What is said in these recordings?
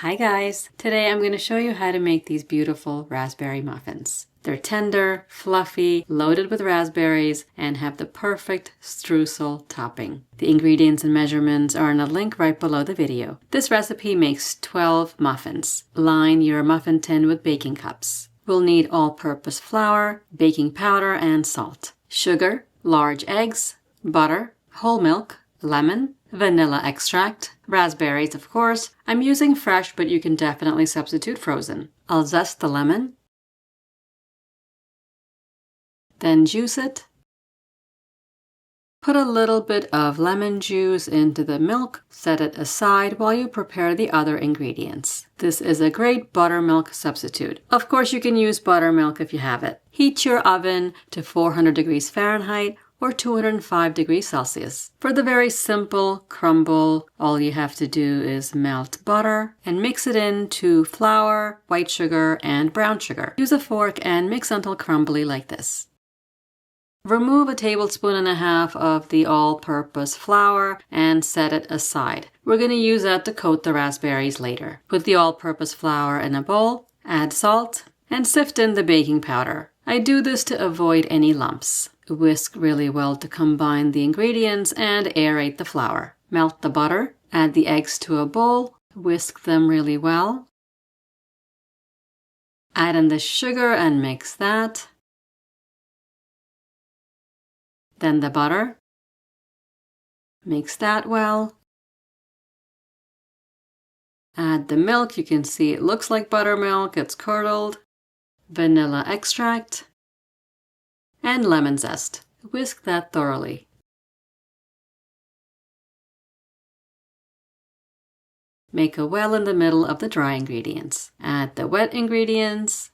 Hi guys! Today I'm going to show you how to make these beautiful raspberry muffins. They're tender, fluffy, loaded with raspberries, and have the perfect streusel topping. The ingredients and measurements are in a link right below the video. This recipe makes 12 muffins. Line your muffin tin with baking cups. We'll need all-purpose flour, baking powder, and salt. Sugar, large eggs, butter, whole milk, lemon, vanilla extract, raspberries of course. I'm using fresh, but you can definitely substitute frozen. I'll zest the lemon, then juice it. Put a little bit of lemon juice into the milk, set it aside while you prepare the other ingredients. This is a great buttermilk substitute. Of course you can use buttermilk if you have it. Heat your oven to 400 degrees Fahrenheit or 205 degrees Celsius. For the very simple crumble, all you have to do is melt butter and mix it into flour, white sugar, and brown sugar. Use a fork and mix until crumbly like this. Remove a tablespoon and a half of the all-purpose flour and set it aside. We're going to use that to coat the raspberries later. Put the all-purpose flour in a bowl, add salt, and sift in the baking powder. I do this to avoid any lumps. Whisk really well to combine the ingredients and aerate the flour. Melt the butter, add the eggs to a bowl, whisk them really well. Add in the sugar and mix that. Then the butter. Mix that well. Add the milk. You can see it looks like buttermilk. It's curdled. Vanilla extract. And lemon zest. Whisk that thoroughly. Make a well in the middle of the dry ingredients. Add the wet ingredients.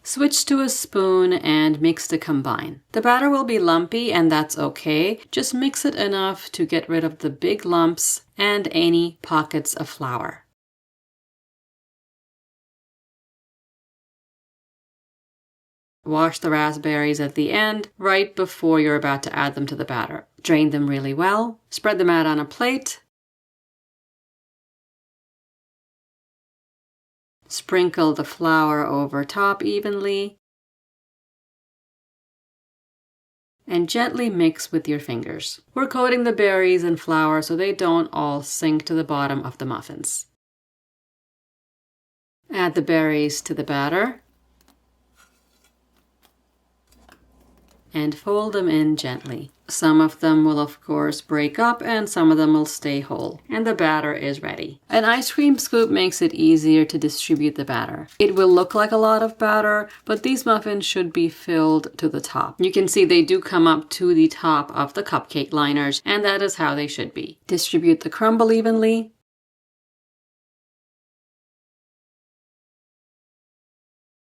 Switch to a spoon and mix to combine. The batter will be lumpy and that's okay. Just mix it enough to get rid of the big lumps and any pockets of flour. Wash the raspberries at the end, right before you're about to add them to the batter. Drain them really well. Spread them out on a plate. Sprinkle the flour over top evenly. And gently mix with your fingers. We're coating the berries in flour so they don't all sink to the bottom of the muffins. Add the berries to the batter. And fold them in gently. Some of them will of course break up and some of them will stay whole. And the batter is ready. An ice cream scoop makes it easier to distribute the batter. It will look like a lot of batter, but these muffins should be filled to the top. You can see they do come up to the top of the cupcake liners, and that is how they should be. Distribute the crumble evenly.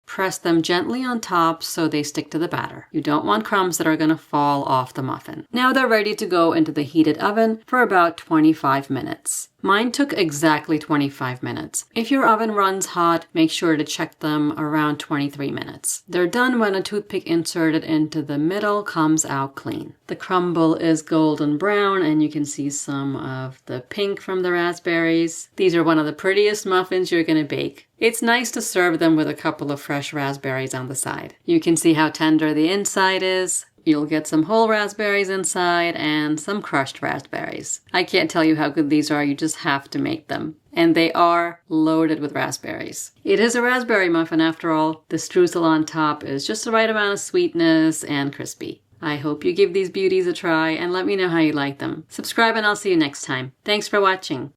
Press them gently on top so they stick to the batter. You don't want crumbs that are going to fall off the muffin. Now they're ready to go into the heated oven for about 25 minutes. Mine took exactly 25 minutes. If your oven runs hot, make sure to check them around 23 minutes. They're done when a toothpick inserted into the middle comes out clean. The crumble is golden brown and you can see some of the pink from the raspberries. These are one of the prettiest muffins you're going to bake. It's nice to serve them with a couple of fresh raspberries on the side. You can see how tender the inside is. You'll get some whole raspberries inside and some crushed raspberries. I can't tell you how good these are, you just have to make them. And they are loaded with raspberries. It is a raspberry muffin after all. The streusel on top is just the right amount of sweetness and crispy. I hope you give these beauties a try and let me know how you like them. Subscribe and I'll see you next time. Thanks for watching.